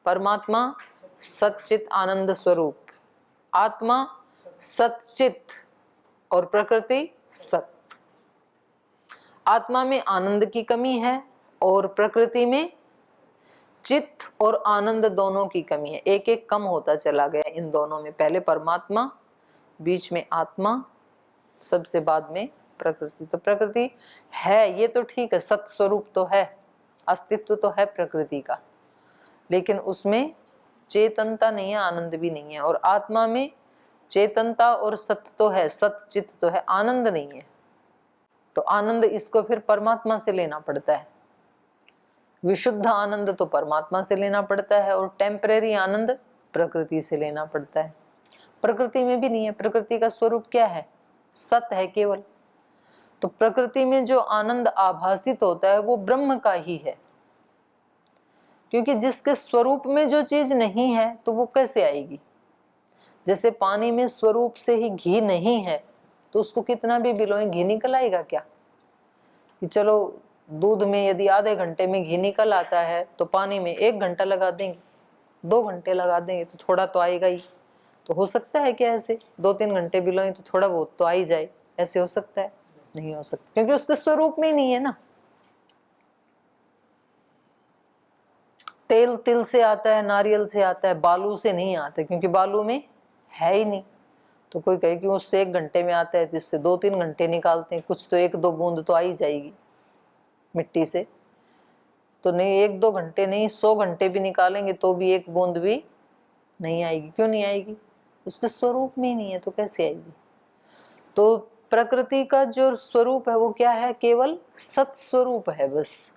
परमात्मा सच्चित आनंद स्वरूप, आत्मा सच्चित और प्रकृति सत। आत्मा में आनंद की कमी है और प्रकृति में चित्त और आनंद दोनों की कमी है। एक एक कम होता चला गया इन दोनों में, पहले परमात्मा, बीच में आत्मा, सबसे बाद में प्रकृति। तो प्रकृति है ये तो ठीक है, सत स्वरूप तो है, अस्तित्व तो है प्रकृति का, लेकिन उसमें चेतनता नहीं है, आनंद भी नहीं है। और आत्मा में चेतनता और सत्य तो है, सत चित्त तो है, आनंद नहीं है। तो आनंद इसको फिर परमात्मा से लेना पड़ता है। विशुद्ध आनंद तो परमात्मा से लेना पड़ता है और टेम्परेरी आनंद प्रकृति से लेना पड़ता है। प्रकृति में भी नहीं है। प्रकृति का स्वरूप क्या है? सत है केवल। तो प्रकृति में जो आनंद आभासित होता है वो ब्रह्म का ही है, क्योंकि जिसके स्वरूप में जो चीज नहीं है तो वो कैसे आएगी? जैसे पानी में स्वरूप से ही घी नहीं है तो उसको कितना भी बिलोएं घी निकल आएगा क्या? कि चलो दूध में यदि आधे घंटे में घी निकल आता है तो पानी में 1 घंटा लगा देंगे, 2 घंटे लगा देंगे तो थोड़ा तो आएगा ही। तो हो सकता है क्या ऐसे 2-3 घंटे बिलोएं तो थोड़ा बहुत तो आ ही जाए? ऐसे हो सकता है? नहीं हो सकता, क्योंकि उसके स्वरूप में ही नहीं है ना। तेल तिल से आता है, नारियल से आता है, बालू से नहीं आता, क्योंकि बालू में है ही नहीं। तो कोई कहे कि उससे 1 घंटे में आता है तो इससे 2-3 घंटे निकालते हैं, कुछ तो 1-2 बूंद तो आ ही जाएगी मिट्टी से। तो नहीं 1-2 घंटे नहीं, 100 घंटे भी निकालेंगे तो भी 1 बूंद भी नहीं आएगी। क्यों नहीं आएगी? उसके स्वरूप में ही नहीं है, तो कैसे आएगी? तो प्रकृति का जो स्वरूप है वो क्या है? केवल सत स्वरूप है बस।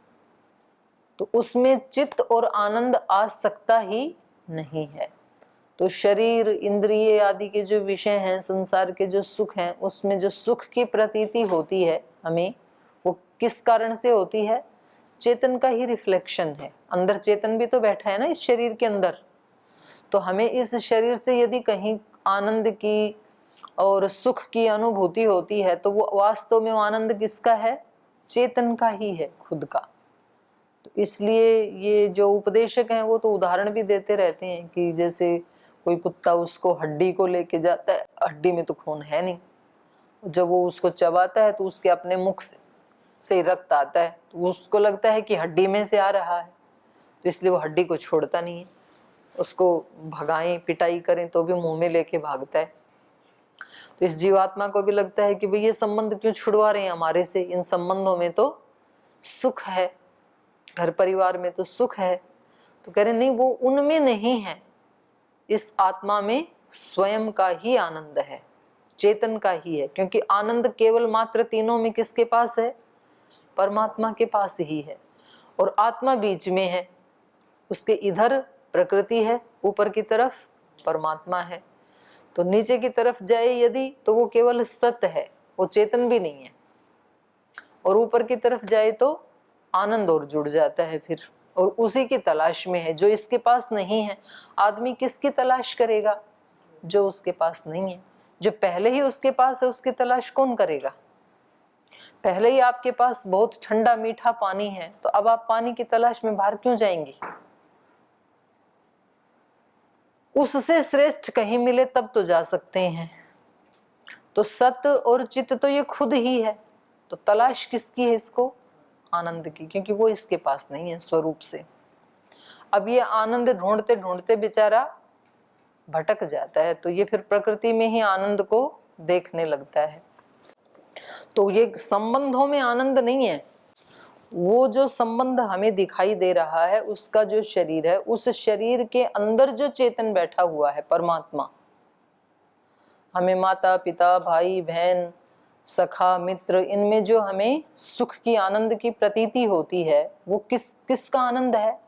तो उसमें चित्त और आनंद आ सकता ही नहीं है। तो शरीर, इंद्रिय आदि के जो विषय हैं, संसार के जो सुख हैं, उसमें जो सुख की प्रतीति होती है हमें, वो किस कारण से होती है? चेतन का ही रिफ्लेक्शन है। अंदर चेतन भी तो बैठा है ना इस शरीर के अंदर। तो हमें इस शरीर से यदि कहीं आनंद की और सुख की अनुभूति होती है तो वो वास्तव में वो आनंद किसका है? चेतन का ही है, खुद का। तो इसलिए ये जो उपदेशक हैं वो तो उदाहरण भी देते रहते हैं कि जैसे कोई कुत्ता उसको हड्डी को लेके जाता है, हड्डी में तो खून है नहीं, जब वो उसको चबाता है तो उसके अपने मुख से रक्त आता है, तो उसको लगता है कि हड्डी में से आ रहा है, तो इसलिए वो हड्डी को छोड़ता नहीं है। उसको भगाएं पिटाई करें तो भी मुंह में लेके भागता है। तो इस जीवात्मा को भी लगता है कि भाई ये संबंध क्यों छुड़वा रहे हैं हमारे से, इन संबंधों में तो सुख है, घर परिवार में तो सुख है। तो कह रहे नहीं, वो उनमें नहीं है, इस आत्मा में स्वयं का ही आनंद है, चेतन का ही है। क्योंकि आनंद केवल मात्र तीनों में किसके पास है? परमात्मा के पास ही है। और आत्मा बीच में है, उसके इधर प्रकृति है, ऊपर की तरफ परमात्मा है। तो नीचे की तरफ जाए यदि तो वो केवल सत्य है, वो चेतन भी नहीं है। और ऊपर की तरफ जाए तो आनंद और जुड़ जाता है फिर, और उसी की तलाश में है जो इसके पास नहीं है। आदमी किसकी तलाश करेगा? जो उसके पास नहीं है। जो पहले ही उसके पास है उसकी तलाश कौन करेगा? पहले ही आपके पास बहुत ठंडा मीठा पानी है, तो अब आप पानी की तलाश में बाहर क्यों जाएंगे? उससे श्रेष्ठ कहीं मिले तब तो जा सकते हैं। तो सत्य और चित्त तो ये खुद ही है, तो तलाश किसकी है इसको? आनंद की, क्योंकि वो इसके पास नहीं है स्वरूप से। अब ये आनंद ढूंढते ढूंढते बेचारा भटक जाता है, तो ये फिर प्रकृति में ही आनंद को देखने लगता है। तो ये संबंधों में आनंद नहीं है, वो जो संबंध हमें दिखाई दे रहा है उसका जो शरीर है, उस शरीर के अंदर जो चेतन बैठा हुआ है परमात्मा, हमें माता पिता भाई बहन सखा मित्र, इनमें जो हमें सुख की आनंद की प्रतीति होती है वो किसका आनंद है?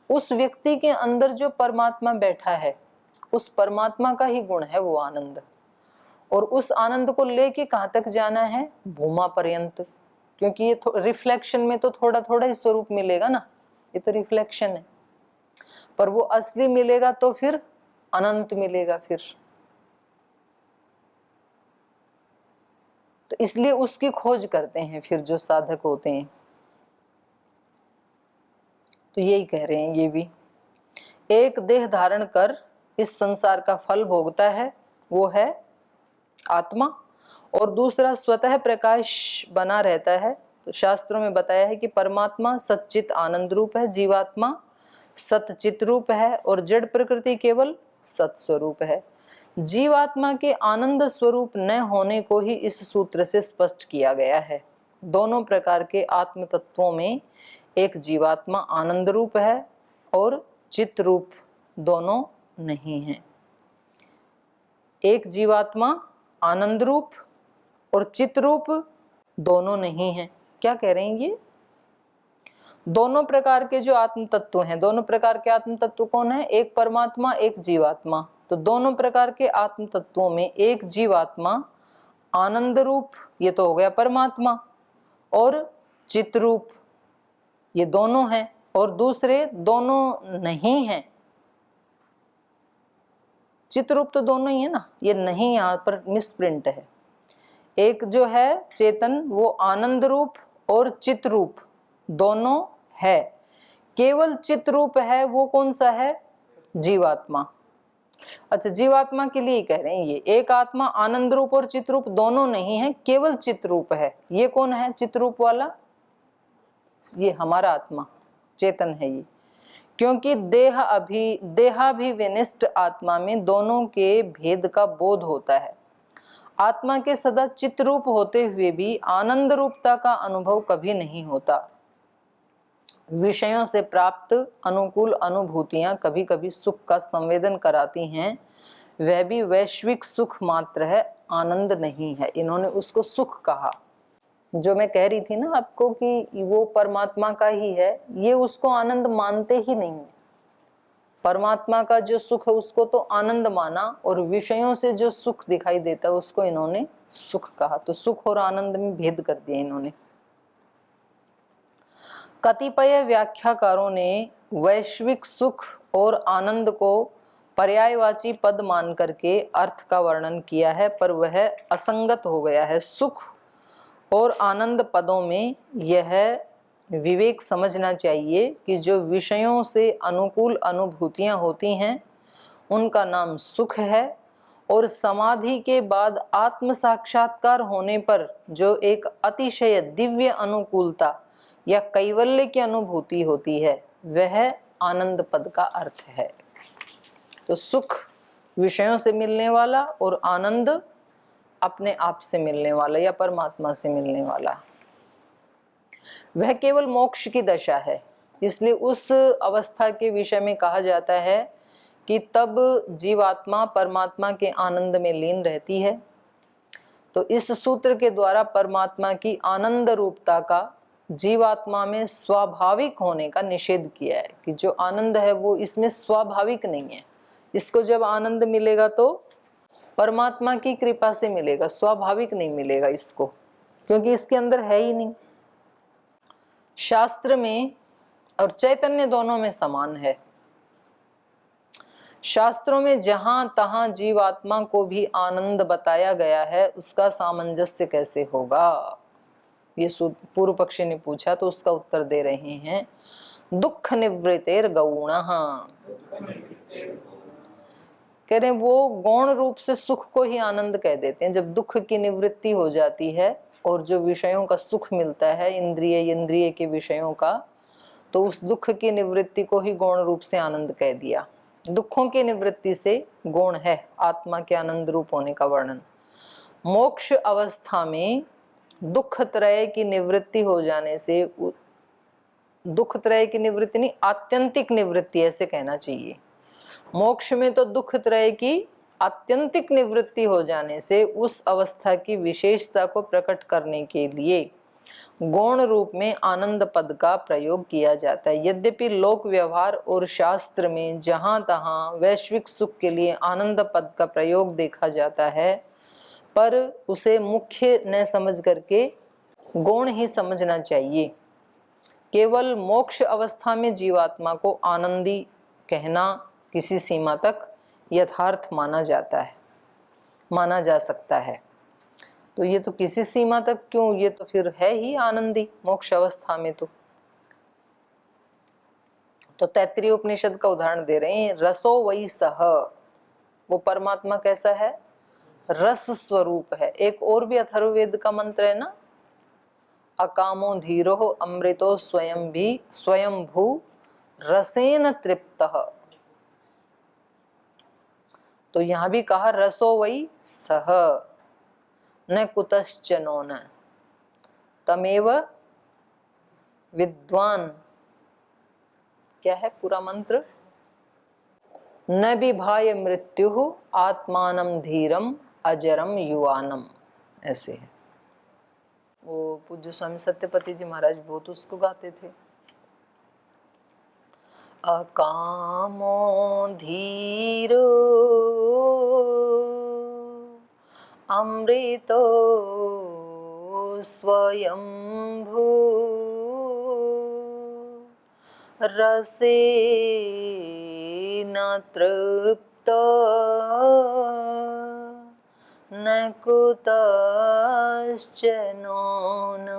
उस व्यक्ति के अंदर जो परमात्मा बैठा है, उस परमात्मा का ही गुण है वो आनंद। और उस आनंद को लेके कहाँ तक जाना है? भूमा पर्यंत। क्योंकि ये रिफ्लेक्शन में तो थोड़ा थोड़ा ही स्वरूप मिलेगा ना, ये तो रिफ्लेक्शन है, पर वो असली मिलेगा तो फिर अनंत मिलेगा फिर। तो इसलिए उसकी खोज करते हैं फिर जो साधक होते हैं। तो यही कह रहे हैं ये भी एक देह धारण कर इस संसार का फल भोगता है, वो है आत्मा, और दूसरा स्वतः प्रकाश बना रहता है। तो शास्त्रों में बताया है कि परमात्मा सच्चित आनंद रूप है, जीवात्मा सतचित रूप है, और जड़ प्रकृति केवल सत स्वरूप है। जीवात्मा के आनंद स्वरूप न होने को ही इस सूत्र से स्पष्ट किया गया है। दोनों प्रकार के आत्म तत्वों में एक जीवात्मा आनंद रूप है और चित रूप दोनों नहीं है। एक जीवात्मा आनंद रूप और चित रूप दोनों नहीं है। क्या कह रहे हैं ये? दोनों प्रकार के जो आत्म तत्व हैं, दोनों प्रकार के आत्म तत्व कौन है? एक परमात्मा, एक जीवात्मा। तो दोनों प्रकार के आत्म तत्वों में एक जीवात्मा आनंद रूप, ये तो हो गया परमात्मा, और चित रूप, ये दोनों हैं, और दूसरे दोनों नहीं हैं। चित रूप तो दोनों ही है ना, ये नहीं यहाँ पर मिसप्रिंट है। एक जो है चेतन वो आनंद रूप और चित रूप दोनों है, केवल चित रूप है वो कौन सा है? जीवात्मा। अच्छा, जीवात्मा के लिए कह रहे हैं ये, एक आत्मा आनंद रूप और चित रूप दोनों नहीं है, केवल चित रूप है। ये कौन है चित रूप वाला? ये हमारा आत्मा चेतन है ये। क्योंकि देहाभिविनिष्ट आत्मा में दोनों के भेद का बोध होता है। आत्मा के सदा चित रूप होते हुए भी आनंद रूपता का अनुभव कभी नहीं होता। विषयों से प्राप्त अनुकूल अनुभूतियां कभी कभी सुख का संवेदन कराती हैं, वह भी वैश्विक सुख मात्र है, आनंद नहीं है। इन्होंने उसको सुख कहा। जो मैं कह रही थी ना आपको कि वो परमात्मा का ही है, ये उसको आनंद मानते ही नहीं है। परमात्मा का जो सुख है उसको तो आनंद माना, और विषयों से जो सुख दिखाई देता है उसको इन्होंने सुख कहा। तो सुख और आनंद में भेद कर दिया इन्होंने। कतिपय व्याख्याकारों ने वैश्विक सुख और आनंद को पर्यायवाची पद मान करके अर्थ का वर्णन किया है, पर वह असंगत हो गया है। सुख और आनंद पदों में यह विवेक समझना चाहिए कि जो विषयों से अनुकूल अनुभूतियां होती हैं उनका नाम सुख है, और समाधि के बाद आत्म साक्षात्कार होने पर जो एक अतिशय दिव्य अनुकूलता या कैवल्य की अनुभूति होती है वह आनंद पद का अर्थ है। तो सुख विषयों से मिलने वाला और आनंद अपने आप से मिलने वाला या परमात्मा से मिलने वाला, वह केवल मोक्ष की दशा है। इसलिए उस अवस्था के विषय में कहा जाता है कि तब जीवात्मा परमात्मा के आनंद में लीन रहती है। तो इस सूत्र के द्वारा परमात्मा की आनंद रूपता का जीवात्मा में स्वाभाविक होने का निषेध किया है कि जो आनंद है वो इसमें स्वाभाविक नहीं है। इसको जब आनंद मिलेगा तो परमात्मा की कृपा से मिलेगा, स्वाभाविक नहीं मिलेगा इसको, क्योंकि इसके अंदर है ही नहीं। शास्त्र में और चैतन्य दोनों में समान है। शास्त्रों में जहां तहां जीवात्मा को भी आनंद बताया गया है, उसका सामंजस्य कैसे होगा? ये पूर्व पक्षी ने पूछा, तो उसका उत्तर दे रहे हैं, दुख निवृत्तेर गौणः। कह रहे वो गौण रूप से सुख को ही आनंद कह देते हैं। जब दुख की निवृत्ति हो जाती है और जो विषयों का सुख मिलता है इंद्रिय के विषयों का, तो उस दुख की निवृत्ति को ही गौण रूप से आनंद कह दिया। दुखों की निवृत्ति से गौण है आत्मा के आनंद रूप होने का वर्णन। मोक्ष अवस्था में दुख त्रय की निवृत्ति हो जाने से, दुख त्रय की निवृत्ति नहीं, आत्यंतिक निवृत्ति ऐसे कहना चाहिए। मोक्ष में तो दुख त्रय की आत्यंतिक निवृत्ति हो जाने से उस अवस्था की विशेषता को प्रकट करने के लिए गौण रूप में आनंद पद का प्रयोग किया जाता है। यद्यपि लोक व्यवहार और शास्त्र में जहां तहां वैश्विक सुख के लिए आनंद पद का प्रयोग देखा जाता है, पर उसे मुख्य न समझ करके गौण ही समझना चाहिए। केवल मोक्ष अवस्था में जीवात्मा को आनंदी कहना किसी सीमा तक यथार्थ माना जाता है, माना जा सकता है। तो ये तो किसी सीमा तक क्यों, ये तो फिर है ही आनंदी मोक्ष अवस्था में। तो तैत्तिरीय उपनिषद का उदाहरण दे रहे हैं, रसो वही सह, वो परमात्मा कैसा है, रस स्वरूप है। एक और भी अथर्ववेद का मंत्र है ना, अकामो धीरो अमृतो स्वयं भू रसेन तृप्तः। तो यहां भी कहा रसो वही सह न कुतश्चनो न तमेव विद्वान, क्या है पूरा मंत्र, न विभाय मृत्यु आत्मानं धीरम अजरम युवानम, ऐसे है। वो पूज्य स्वामी सत्यपति जी महाराज बहुत उसको गाते थे। अकामो धीरो अमृतो स्वयंभू रसेन तृप्त न कुतश्चनो न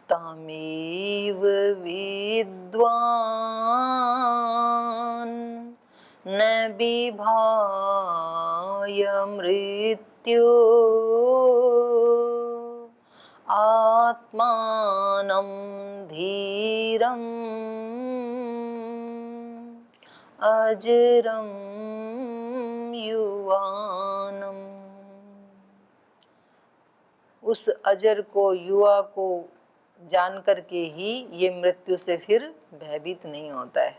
तमेव विद्वान् न बिभाय मृत्यु आत्मानं धीरम् अजरं युवानम्। उस अजर को, युवा को जान करके ही ये मृत्यु से फिर भयभीत नहीं होता है।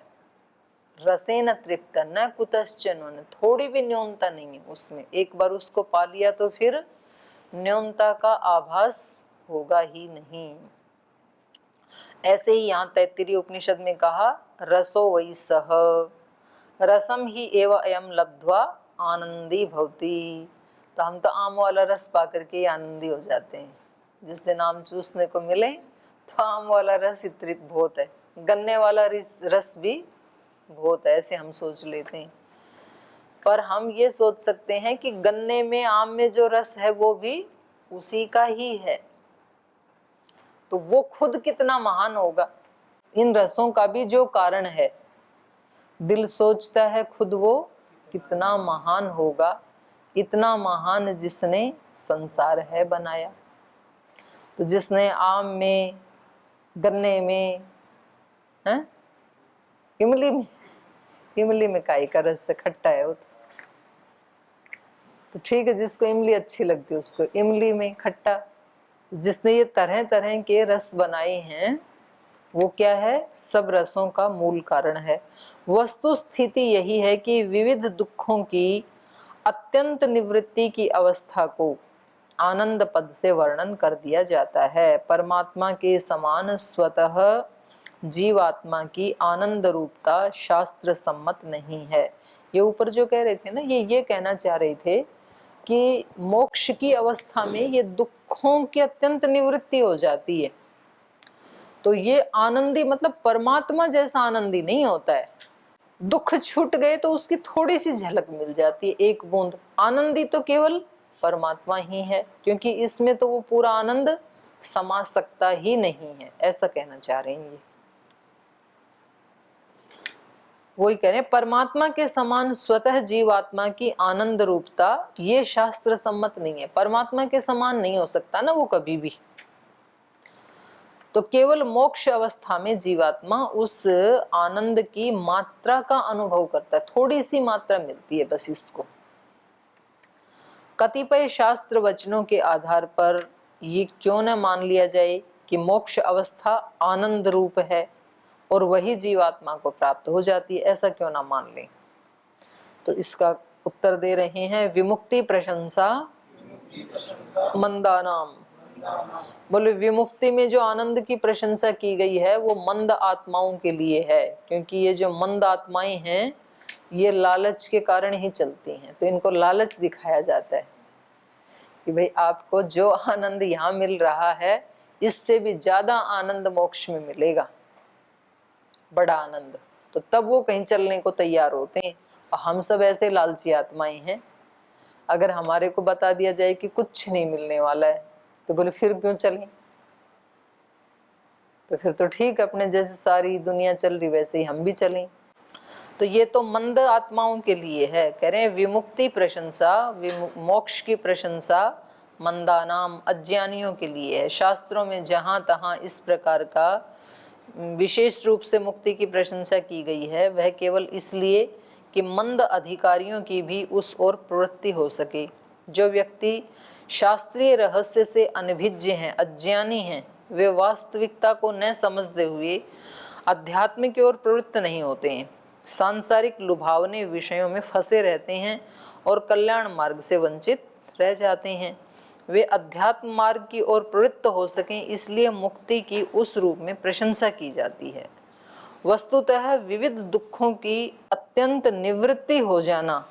रसेन तृप्त न कुतश्चनो, थोड़ी भी न्यूनता नहीं है उसमें। एक बार उसको पा लिया तो फिर न्यूनता का आभास होगा ही नहीं। ऐसे ही यहाँ तैत्तिरीय उपनिषद में कहा रसो वै सह रसम ही एव अयम लब्ध्वा आनंदी भवति। तो हम तो आम वाला रस पा करके आनंदी हो जाते हैं। जिस दिन आम चूसने को मिले तो आम वाला रस इतनी बहुत है, गन्ने वाला रस भी बहुत है, ऐसे हम सोच लेते हैं। पर हम ये सोच सकते हैं कि गन्ने में, आम में जो रस है वो भी उसी का ही है, तो वो खुद कितना महान होगा। इन रसों का भी जो कारण है, दिल सोचता है खुद वो कितना महान होगा, इतना महान जिसने संसार है बनाया। तो जिसने आम में, गन्ने में, हैं, इमली में काई का रस से खट्टा है वो तो ठीक है, जिसको इमली अच्छी लगती है उसको इमली में खट्टा। जिसने ये तरह तरह के रस बनाए हैं वो क्या है, सब रसों का मूल कारण है। वस्तु स्थिति यही है कि विविध दुखों की अत्यंत निवृत्ति की अवस्था को आनंद पद से वर्णन कर दिया जाता है। परमात्मा के समान स्वतः जीवात्मा की आनंद रूपता शास्त्र सम्मत नहीं है। ये ऊपर जो कह रहे थे ना, ये कहना चाह रहे थे कि मोक्ष की अवस्था में ये दुखों की अत्यंत निवृत्ति हो जाती है। तो ये आनंदी मतलब परमात्मा जैसा आनंदी नहीं होता है। दुख छूट गए तो उसकी थोड़ी सी झलक मिल जाती है, एक बूंद। आनंदी तो केवल परमात्मा ही है, क्योंकि इसमें तो वो पूरा आनंद समा सकता ही नहीं है, ऐसा कहना चाह रहे हैं ये। वही कह रहे हैं, परमात्मा के समान स्वतः जीवात्मा की आनंद रूपता ये शास्त्र सम्मत नहीं है। परमात्मा के समान नहीं हो सकता ना वो कभी भी। तो केवल मोक्ष अवस्था में जीवात्मा उस आनंद की मात्रा का अनुभव करता है, थोड़ी सी मात्रा मिलती है बस इसको। कतिपय शास्त्र वचनों के आधार पर ये क्यों न मान लिया जाए कि मोक्ष अवस्था आनंद रूप है और वही जीवात्मा को प्राप्त हो जाती है, ऐसा क्यों ना मान लें। तो इसका उत्तर दे रहे हैं, विमुक्ति प्रशंसा मंदानाम। बोले विमुक्ति में जो आनंद की प्रशंसा की गई है वो मंद आत्माओं के लिए है, क्योंकि ये जो मंद आत्माएं हैं ये लालच के कारण ही चलती हैं। तो इनको लालच दिखाया जाता है कि भाई आपको जो आनंद यहाँ मिल रहा है इससे भी ज्यादा आनंद मोक्ष में मिलेगा, बड़ा आनंद। तो तब वो कहीं चलने को तैयार होते हैं। और हम सब ऐसे लालची आत्माएं हैं, अगर हमारे को बता दिया जाए कि कुछ नहीं मिलने वाला है तो बोले फिर क्यों चलें। तो फिर तो ठीक, अपने जैसे सारी दुनिया चल रही वैसे ही हम भी चलें। तो ये तो मंद आत्माओं के लिए है। कह रहे हैं विमुक्ति प्रशंसा, मोक्ष की प्रशंसा मंदानाम अज्ञानियों के लिए है। शास्त्रों में जहां तहां इस प्रकार का विशेष रूप से मुक्ति की प्रशंसा की गई है, वह केवल इसलिए कि मंद अधिकारियों की भी उस ओर प्रवृत्ति हो सके। जो व्यक्ति शास्त्रीय रहस्य से अनभिज्ञ हैं, अज्ञानी हैं, वे वास्तविकता को न समझते हुए अध्यात्म की ओर प्रवृत्त नहीं होते हैं, सांसारिक लुभावने विषयों में फंसे रहते हैं और कल्याण मार्ग से वंचित रह जाते हैं। वे अध्यात्म मार्ग की ओर प्रवृत्त हो सकें, इसलिए मुक्ति की उस रूप में प्रशंसा की जाती है। वस्तुतः विविध दुखों की अत्यंत निवृत्ति हो जाना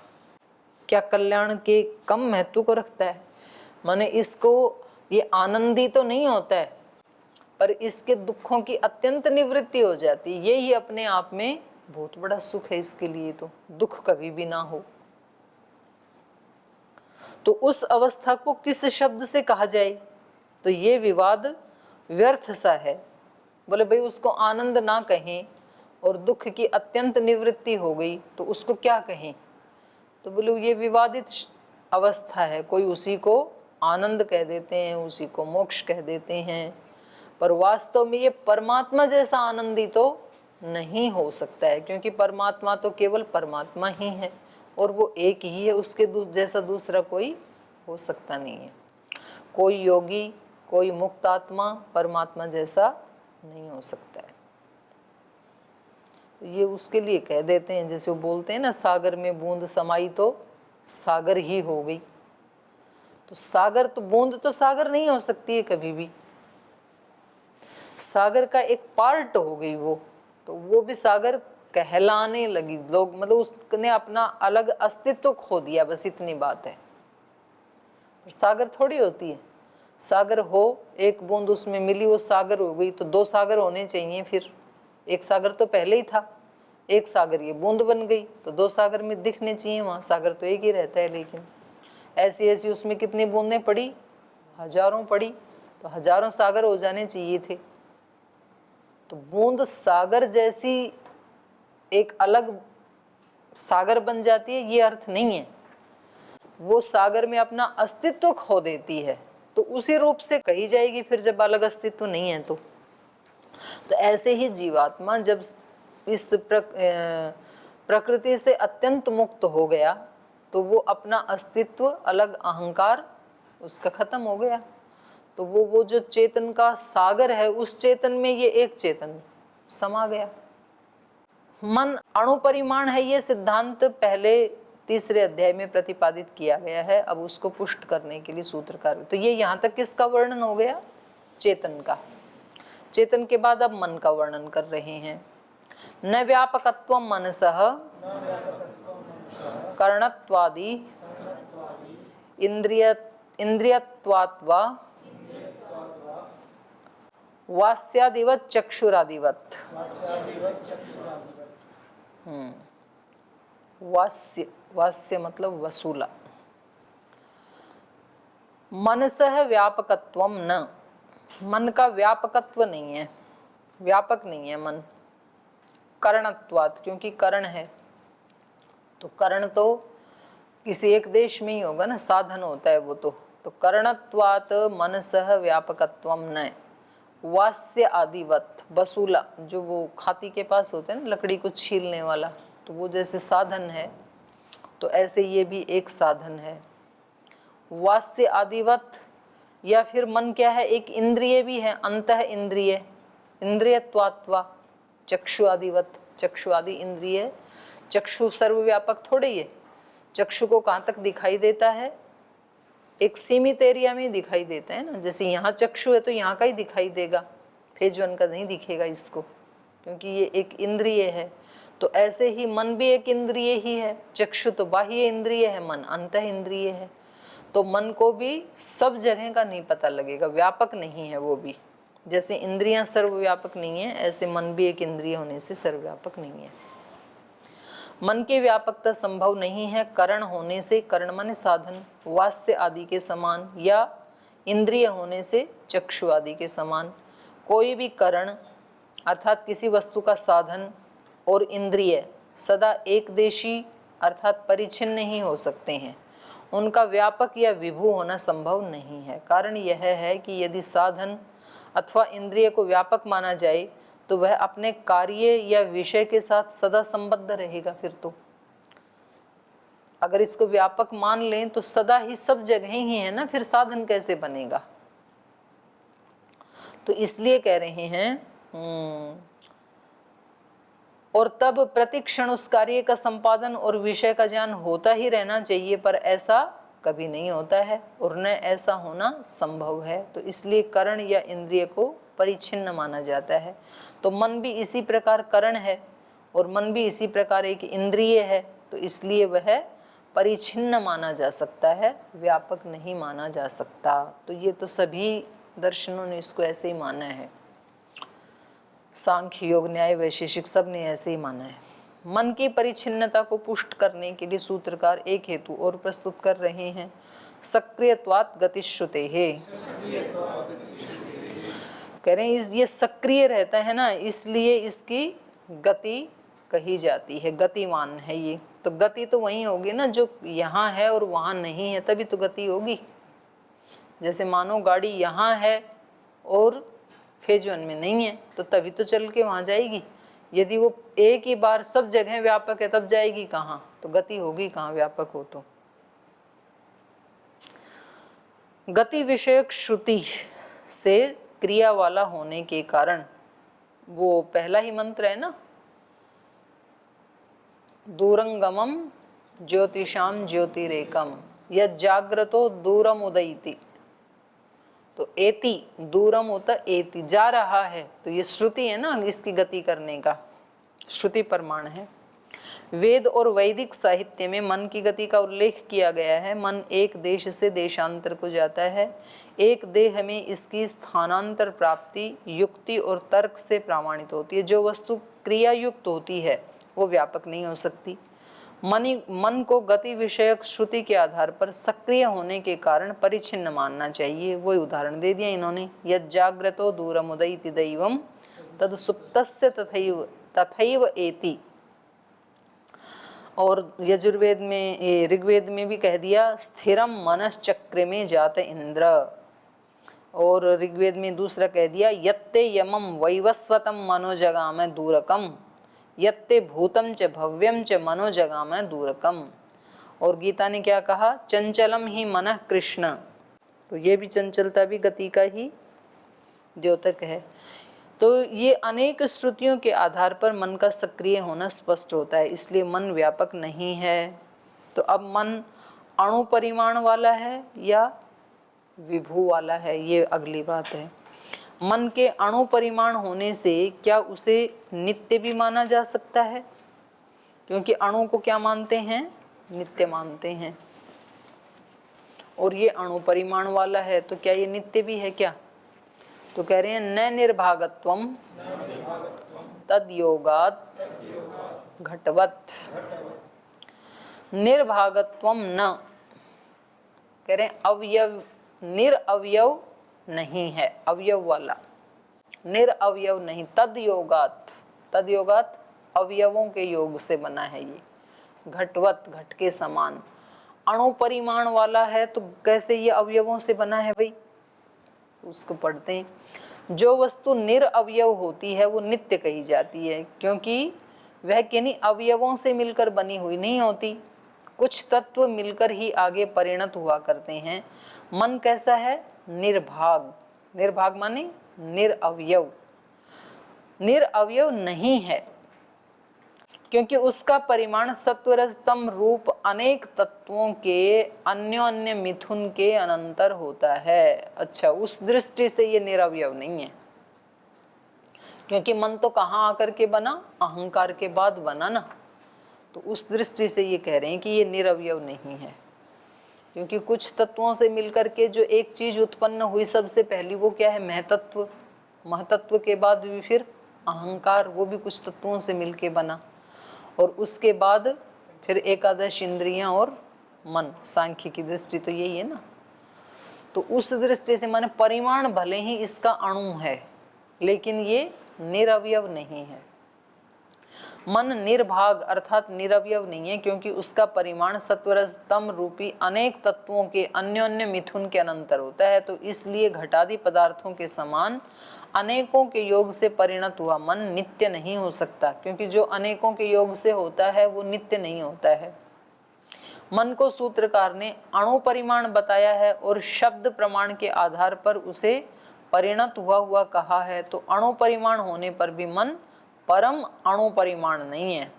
क्या कल्याण के कम महत्व को रखता है? माने इसको, ये आनंदी तो नहीं होता है, पर इसके दुखों की अत्यंत निवृत्ति हो जाती है। यही अपने आप में बहुत बड़ा सुख है। इसके लिए तो दुख कभी भी ना हो। तो उस अवस्था को किस शब्द से कहा जाए? तो ये विवाद व्यर्थ सा है। बोले भाई उसको आनंद ना कहें और दुख की अत्यंत निवृत्ति हो गई तो उसको क्या कहें? तो बोले ये विवादित अवस्था है। कोई उसी को आनंद कह देते हैं, उसी को मोक्ष कह देते हैं, पर वास्तव में ये परमात्मा जैसा आनंदी तो नहीं हो सकता है, क्योंकि परमात्मा तो केवल परमात्मा ही है और वो एक ही है, उसके जैसा दूसरा कोई हो सकता नहीं है। कोई योगी, कोई मुक्त आत्मा परमात्मा जैसा नहीं हो सकता है। ये उसके लिए कह देते हैं, जैसे वो बोलते हैं ना, सागर में बूंद समाई तो सागर ही हो गई। तो सागर तो, बूंद तो सागर नहीं हो सकती है कभी भी, सागर का एक पार्ट हो गई वो, तो वो भी सागर कहलाने लगी। लोग मतलब उसने अपना अलग अस्तित्व खो दिया, बस इतनी बात है। सागर थोड़ी होती है, सागर हो, एक बूंद उसमें मिली वो सागर हो गई, तो दो सागर होने चाहिए। फिर एक सागर तो पहले ही था, एक सागर ये बूंद बन गई, तो दो सागर में दिखने चाहिए वहाँ। सागर तो एक ही रहता है, लेकिन ऐसी ऐसी उसमें कितनी बूंदें पड़ी, हजारों पड़ी, तो हजारों सागर हो जाने चाहिए थे। तो बूंद सागर जैसी एक अलग सागर बन जाती है, ये अर्थ नहीं है। वो सागर में अपना अस्तित्व खो देती है, तो उसी रूप से कही जाएगी फिर, जब अलग अस्तित्व नहीं है तो ऐसे ही जीवात्मा जब इस प्रकृति से अत्यंत मुक्त हो गया, तो वो अपना अस्तित्व, अलग अहंकार उसका खत्म हो गया। तो वो जो चेतन का सागर है, उस चेतन में ये एक चेतन समा गया। मन अणुपरिमाण है, ये सिद्धांत पहले तीसरे अध्याय में प्रतिपादित किया गया है। अब उसको पुष्ट करने के लिए सूत्रकार, तो ये यहाँ तक किसका वर्णन हो गया? चेतन का। चेतन के बाद अब मन का वर्णन कर रहे हैं। न व्यापकत्वम मनसः कर्णत्वादि इंद्रियत्वात् वा वास्यादिवत् चक्षुरादिवत्। वास्य, वास्य मतलब वसूला। मनसः व्यापकत्वम न, मन का व्यापकत्व नहीं है, व्यापक नहीं है मन। करणत्वात्, क्योंकि करण है, तो करण तो किसी एक देश में ही होगा ना, साधन होता है वो तो करणत्वात् मनसः व्यापकत्वम न वास्य आदिवत्। वसूला, जो वो खाती के पास होते हैं ना, लकड़ी को छीलने वाला, तो वो जैसे साधन है, तो ऐसे ये भी एक साधन है। वास्य आदिवत्, या फिर मन क्या है? एक इंद्रिय भी है, अंतः इंद्रिय, इंद्रियत्वात्वा चक्षु आदिवत्। चक्षु आदि इंद्रिय, चक्षु सर्वव्यापक थोड़े ही है। चक्षु को कहाँ तक दिखाई देता है? एक सीमित एरिया में दिखाई देता है ना। जैसे यहाँ चक्षु है तो यहाँ का ही दिखाई देगा, फेज वन का नहीं दिखेगा इसको, क्योंकि ये एक इंद्रिय है। तो ऐसे ही मन भी एक इंद्रिय ही है। चक्षु तो बाह्य इंद्रिय है, मन अंतः इंद्रिय है। तो मन को भी सब जगह का नहीं पता लगेगा, व्यापक नहीं है वो भी। जैसे इंद्रियां सर्वव्यापक नहीं है, ऐसे मन भी एक इंद्रिय होने से सर्वव्यापक नहीं है। मन की व्यापकता संभव नहीं है करण होने से, करण माने साधन, वास्य आदि के समान, या इंद्रिय होने से चक्षु आदि के समान। कोई भी करण अर्थात किसी वस्तु का साधन और इंद्रिय सदा एकदेशी अर्थात परिच्छिन्न नहीं हो सकते हैं, उनका व्यापक या विभू होना संभव नहीं है। कारण यह है कि यदि साधन अथवा इंद्रिय को व्यापक माना जाए तो वह अपने कार्य या विषय के साथ सदा संबद्ध रहेगा। फिर तो अगर इसको व्यापक मान लें तो सदा ही सब जगह ही है ना, फिर साधन कैसे बनेगा। तो इसलिए कह रहे हैं और तब प्रतिक्षण उस कार्य का संपादन और विषय का ज्ञान होता ही रहना चाहिए, पर ऐसा कभी नहीं होता है और न ऐसा होना संभव है। तो इसलिए करण या इंद्रिय को परिच्छिन्न माना जाता है। तो मन भी इसी प्रकार करण है और मन भी इसी प्रकार एक इंद्रिय है, तो इसलिए वह परिच्छिन्न माना जा सकता है, व्यापक नहीं माना जा सकता। तो ये तो सभी दर्शनों ने इसको ऐसे ही माना है, सांख्य, योग, न्याय, वैशेषिक सब ने ऐसे ही माना है। मन की परिच्छिन्नता को पुष्ट करने के लिए सूत्रकार एक हेतु और प्रस्तुत कर रहे हैं, सक्रियत्वात् गतिश्रुते है। कह रहे हैं ये सक्रिय रहता है ना, इसलिए इसकी गति कही जाती है, गतिमान है ये। तो गति तो वही होगी ना जो यहाँ है और वहाँ नहीं है, तभी तो गति होगी। जैसे मानो गाड़ी यहाँ है और फेज 1 में नहीं है, तो तभी तो चल के वहाँ जाएगी। यदि वो एक ही बार सब जगह व्यापक है तब जाएगी कहाँ, तो गति होगी कहाँ व्यापक हो तो। गति विषयक श्रुति से क्रिया वाला होने के कारण, वो पहला ही मंत्र है ना, दूरंगमम ज्योतिषाम ज्योतिरेकम यद जाग्रतो दूरम उदयति। तो एति दूरम होता एति, जा रहा है, तो ये श्रुति है ना, इसकी गति करने का श्रुति प्रमाण है। वेद और वैदिक साहित्य में मन की गति का उल्लेख किया गया है। मन एक देश से देशांतर को जाता है। एक देह में इसकी स्थानांतर प्राप्ति युक्ति और तर्क से प्रमाणित होती है। जो वस्तु क्रिया युक्त होती है वो व्यापक नहीं हो सकती। मन को गति विषयक श्रुति के आधार पर सक्रिय होने के कारण परिच्छिन्न मानना चाहिए। वही उदाहरण दे दिया इन्होंने, यद जाग्रतो दूरमुदयति दैवम तद सुप्तस्य तथैव एति। और यजुर्वेद में, ऋग्वेद में भी कह दिया, स्थिरम मनश्चक्र में जात इंद्र। और ऋग्वेद में दूसरा कह दिया, यत्ते यमम वैवस्वतम मनोजगाम दूरकम यत्ते भूतम च भव्यम च मनोजगाम दूरकम। और गीता ने क्या कहा, चंचलम ही मनः कृष्ण। तो ये भी चंचलता भी गति का ही द्योतक है। तो ये अनेक श्रुतियों के आधार पर मन का सक्रिय होना स्पष्ट होता है, इसलिए मन व्यापक नहीं है। तो अब मन अणु परिमाण वाला है या विभू वाला है, ये अगली बात है। मन के अणु परिमाण होने से क्या उसे नित्य भी माना जा सकता है? क्योंकि अणु को क्या मानते हैं, नित्य मानते हैं। और ये अणु परिमाण वाला है, तो क्या ये नित्य भी है क्या? तो कह रहे हैं न निर्भागत्वम तद योगात् घटवत्। निर्भागत्वम न, कह रहे हैं अवयव, निरअवयव नहीं है, अवयव वाला, निरअवयव नहीं। तद योगात्, तद योगात् अवयवों के योग से बना है ये। घटवत, घट के समान। अणु परिमाण वाला है तो कैसे ये अवयवों से बना है भाई? उसको पढ़ते हैं। जो वस्तु निरअवयव होती है वो नित्य कही जाती है, क्योंकि वह किन्हीं अवयवों से मिलकर बनी हुई नहीं होती। कुछ तत्व मिलकर ही आगे परिणत हुआ करते हैं। मन कैसा है? निर्भाग। निर्भाग माने निरअवयव, निरअवयव नहीं है, क्योंकि उसका परिमाण सत्वरज तम रूप अनेक तत्वों के अन्योन्य मिथुन के अनंतर होता है। अच्छा, उस दृष्टि से ये निरअवयव नहीं है, क्योंकि मन तो कहाँ आकर के बना? अहंकार के बाद बना ना। तो उस दृष्टि से ये कह रहे हैं कि ये निरअवयव नहीं है, क्योंकि कुछ तत्वों से मिलकर के जो एक चीज उत्पन्न हुई सबसे पहली, वो क्या है? महतत्व। महतत्व के बाद भी फिर अहंकार, वो भी कुछ तत्वों से मिलके बना। और उसके बाद फिर एकादश इंद्रियां और मन। सांख्य की दृष्टि तो यही है ना। तो उस दृष्टि से माने परिमाण भले ही इसका अणु है, लेकिन ये निरवयव नहीं है। मन निर्भाग अर्थात निरवयव नहीं है, क्योंकि उसका परिमाण सत्वरज तम रूपी अनेक तत्वों के अन्योन्य मिथुन के अनंतर होता है। तो इसलिए घटादि पदार्थों के समान अनेकों के योग से परिणत हुआ मन नित्य नहीं हो सकता, क्योंकि जो अनेकों के योग से होता है वो नित्य नहीं होता है। मन को सूत्रकार ने अणु परिमाण बताया है और शब्द प्रमाण के आधार पर उसे परिणत हुआ कहा है। तो अणु परिमाण होने पर भी मन परम अणु परिमाण नहीं है।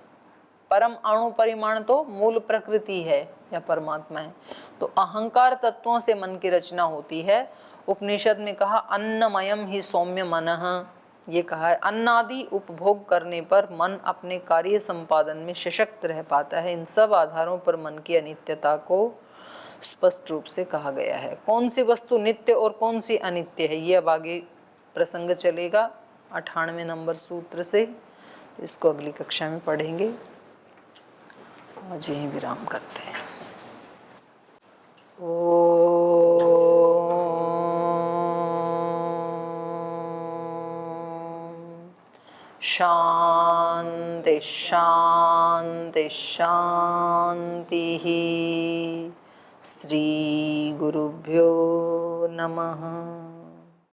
परम अणु परिमाण तो मूल प्रकृति है या परमात्मा है। तो अहंकार तत्वों से मन की रचना होती है। उपनिषद में कहा अन्नमयम ही सौम्य मनः, ये कहा है अन्नादि उपभोग करने पर मन अपने कार्य संपादन में सशक्त रह पाता है। इन सब आधारों पर मन की अनित्यता को स्पष्ट रूप से कहा गया है। कौन सी वस्तु नित्य और कौन सी अनित्य है, ये अब आगे प्रसंग चलेगा 98 नंबर सूत्र से। तो इसको अगली कक्षा में पढ़ेंगे। आज यहीं विराम करते हैं। शांति शांति शांति। श्री गुरुभ्यो नमः।